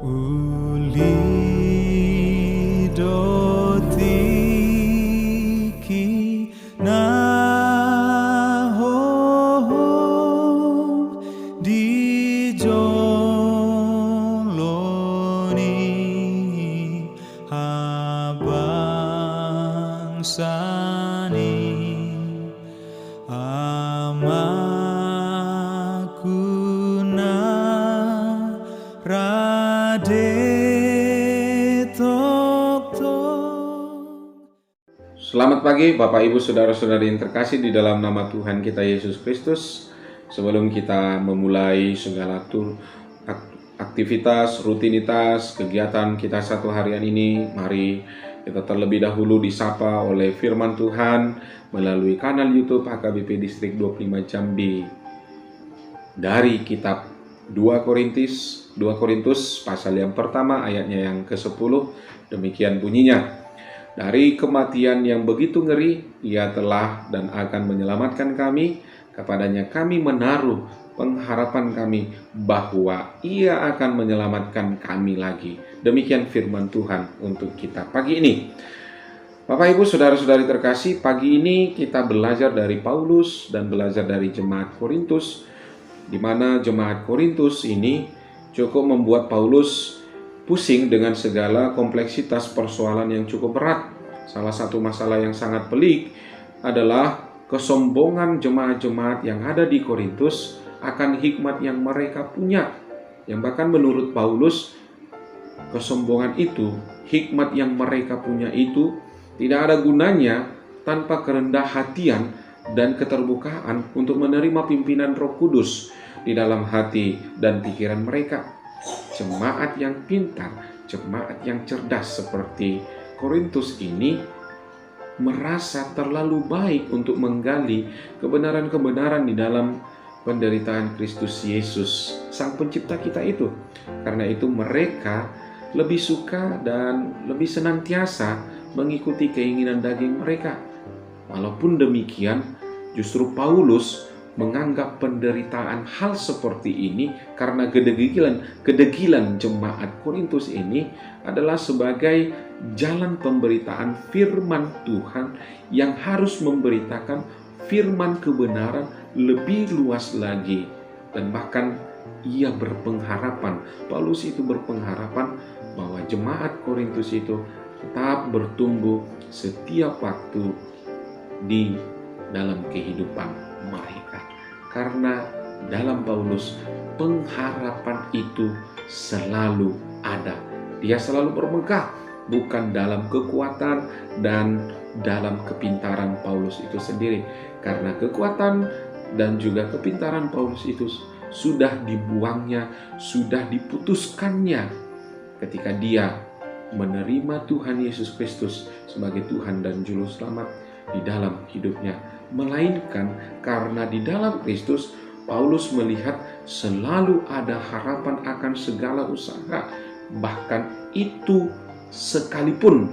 Uli dotiki na ho di joloni abang sani amakuna rade Selamat pagi Bapak Ibu Saudara-saudari yang terkasih di dalam nama Tuhan kita Yesus Kristus. Sebelum kita memulai segala aktivitas, rutinitas, kegiatan kita satu harian ini, mari kita terlebih dahulu disapa oleh firman Tuhan melalui kanal YouTube HKBP Distrik 25 Jambi. Dari kitab 2 Korintus pasal yang pertama ayatnya yang ke-10, demikian bunyinya. Dari kematian yang begitu ngeri, Ia telah dan akan menyelamatkan kami. Kepadanya kami menaruh pengharapan kami bahwa Ia akan menyelamatkan kami lagi. Demikian firman Tuhan untuk kita pagi ini. Bapak Ibu Saudara-saudari terkasih, pagi ini kita belajar dari Paulus dan belajar dari jemaat Korintus, di mana jemaat Korintus ini cukup membuat Paulus pusing dengan segala kompleksitas persoalan yang cukup berat. Salah satu masalah yang sangat pelik adalah kesombongan jemaat-jemaat yang ada di Korintus akan hikmat yang mereka punya. Yang bahkan menurut Paulus, kesombongan itu, hikmat yang mereka punya itu tidak ada gunanya tanpa kerendah hatian dan keterbukaan untuk menerima pimpinan Roh Kudus di dalam hati dan pikiran mereka. Jemaat yang pintar, jemaat yang cerdas seperti Korintus ini merasa terlalu baik untuk menggali kebenaran-kebenaran di dalam penderitaan Kristus Yesus, Sang Pencipta kita itu. Karena itu mereka lebih suka dan lebih senantiasa mengikuti keinginan daging mereka. Walaupun demikian, justru Paulus menganggap penderitaan hal seperti ini karena kedegilan jemaat Korintus ini adalah sebagai jalan pemberitaan firman Tuhan yang harus memberitakan firman kebenaran lebih luas lagi. Dan bahkan ia berpengharapan, Paulus itu berpengharapan bahwa jemaat Korintus itu tetap bertumbuh setiap waktu di dalam kehidupan mereka. Karena dalam Paulus pengharapan itu selalu ada. Dia selalu bermegah, bukan dalam kekuatan dan dalam kepintaran Paulus itu sendiri. Karena kekuatan dan juga kepintaran Paulus itu sudah dibuangnya, sudah diputuskannya ketika dia menerima Tuhan Yesus Kristus sebagai Tuhan dan Juru Selamat di dalam hidupnya. Melainkan karena di dalam Kristus Paulus melihat selalu ada harapan akan segala usaha, bahkan itu sekalipun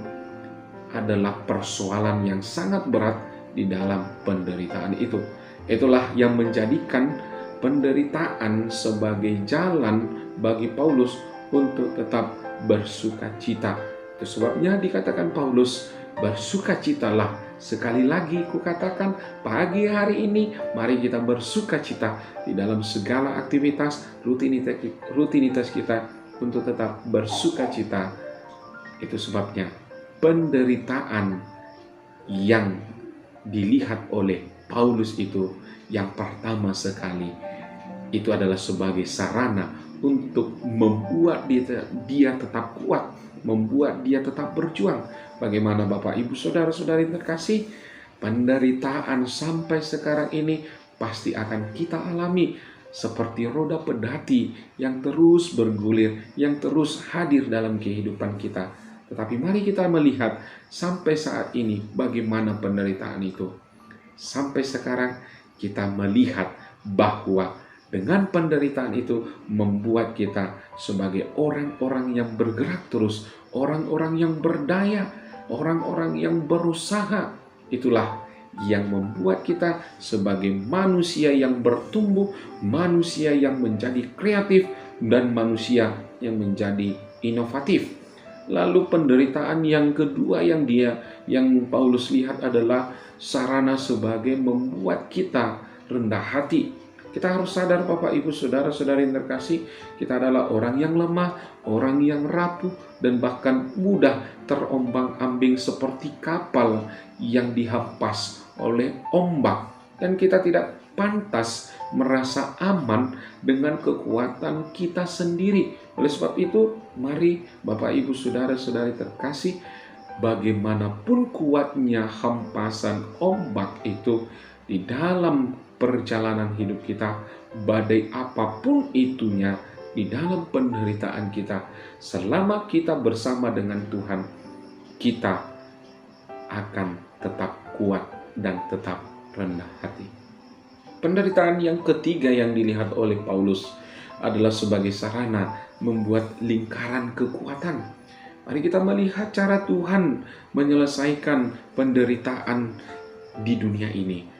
adalah persoalan yang sangat berat di dalam penderitaan itu. Itulah yang menjadikan penderitaan sebagai jalan bagi Paulus untuk tetap bersukacita. Itu sebabnya dikatakan Paulus, bersukacitalah. Sekali lagi kukatakan, pagi hari ini mari kita bersukacita di dalam segala aktivitas rutinitas kita untuk tetap bersukacita. Itu sebabnya penderitaan yang dilihat oleh Paulus itu yang pertama sekali itu adalah sebagai sarana untuk membuat dia tetap kuat, membuat dia tetap berjuang. Bagaimana Bapak Ibu Saudara-saudari terkasih, penderitaan sampai sekarang ini pasti akan kita alami seperti roda pedati yang terus bergulir, yang terus hadir dalam kehidupan kita. Tetapi mari kita melihat sampai saat ini bagaimana penderitaan itu. Sampai sekarang kita melihat bahwa dengan penderitaan itu membuat kita sebagai orang-orang yang bergerak terus, orang-orang yang berdaya, orang-orang yang berusaha. Itulah yang membuat kita sebagai manusia yang bertumbuh, manusia yang menjadi kreatif, dan manusia yang menjadi inovatif. Lalu penderitaan yang kedua yang Paulus lihat adalah sarana sebagai membuat kita rendah hati. Kita harus sadar Bapak Ibu Saudara-saudari yang terkasih, kita adalah orang yang lemah, orang yang rapuh, dan bahkan mudah terombang-ambing seperti kapal yang dihempas oleh ombak. Dan kita tidak pantas merasa aman dengan kekuatan kita sendiri. Oleh sebab itu, mari Bapak Ibu Saudara-saudari terkasih, bagaimanapun kuatnya hempasan ombak itu di dalam perjalanan hidup kita, badai apapun itunya di dalam penderitaan kita, selama kita bersama dengan Tuhan, kita akan tetap kuat dan tetap rendah hati. Penderitaan yang ketiga yang dilihat oleh Paulus adalah sebagai sarana membuat lingkaran kekuatan. Mari kita melihat cara Tuhan menyelesaikan penderitaan di dunia ini.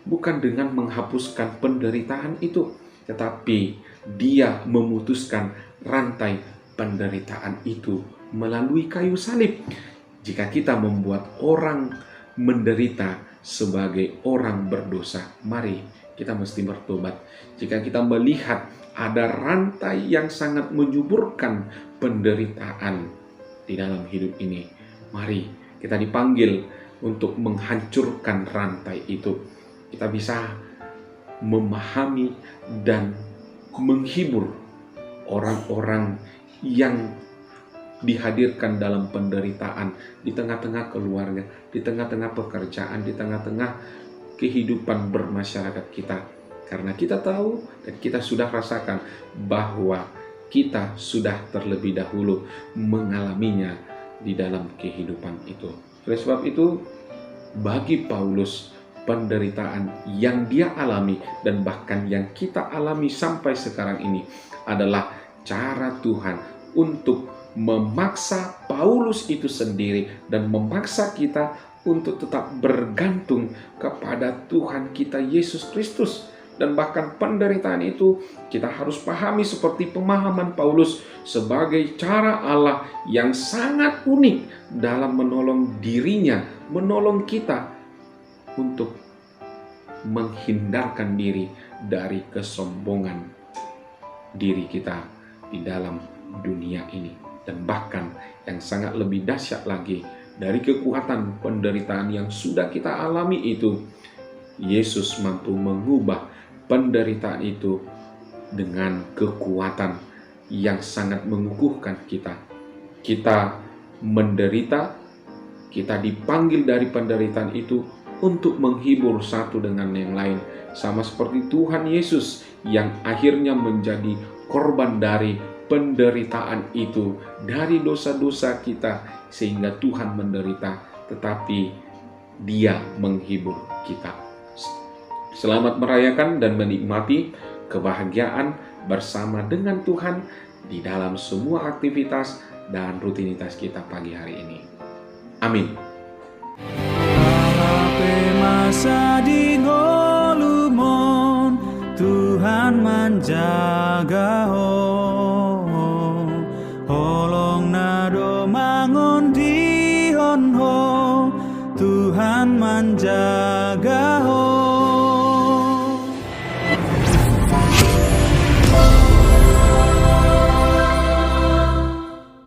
Bukan dengan menghapuskan penderitaan itu, tetapi Dia memutuskan rantai penderitaan itu melalui kayu salib. Jika kita membuat orang menderita sebagai orang berdosa, mari kita mesti bertobat. Jika kita melihat ada rantai yang sangat menyuburkan penderitaan di dalam hidup ini, mari kita dipanggil untuk menghancurkan rantai itu. Kita bisa memahami dan menghibur orang-orang yang dihadirkan dalam penderitaan di tengah-tengah keluarga, di tengah-tengah pekerjaan, di tengah-tengah kehidupan bermasyarakat kita. Karena kita tahu dan kita sudah rasakan bahwa kita sudah terlebih dahulu mengalaminya di dalam kehidupan itu. Oleh sebab itu, bagi Paulus, penderitaan yang dia alami dan bahkan yang kita alami sampai sekarang ini adalah cara Tuhan untuk memaksa Paulus itu sendiri dan memaksa kita untuk tetap bergantung kepada Tuhan kita Yesus Kristus. Dan bahkan penderitaan itu kita harus pahami seperti pemahaman Paulus sebagai cara Allah yang sangat unik dalam menolong dirinya, menolong kita untuk menghindarkan diri dari kesombongan diri kita di dalam dunia ini. Dan bahkan yang sangat lebih dahsyat lagi, dari kekuatan penderitaan yang sudah kita alami itu, Yesus mampu mengubah penderitaan itu dengan kekuatan yang sangat mengukuhkan kita. Kita menderita, kita dipanggil dari penderitaan itu untuk menghibur satu dengan yang lain. Sama seperti Tuhan Yesus yang akhirnya menjadi korban dari penderitaan itu, dari dosa-dosa kita, sehingga Tuhan menderita, tetapi Dia menghibur kita. Selamat merayakan dan menikmati kebahagiaan bersama dengan Tuhan di dalam semua aktivitas dan rutinitas kita pagi hari ini. Amin. Masa di ngolumon Tuhan menjaga holong nado mangon di honho Tuhan menjaga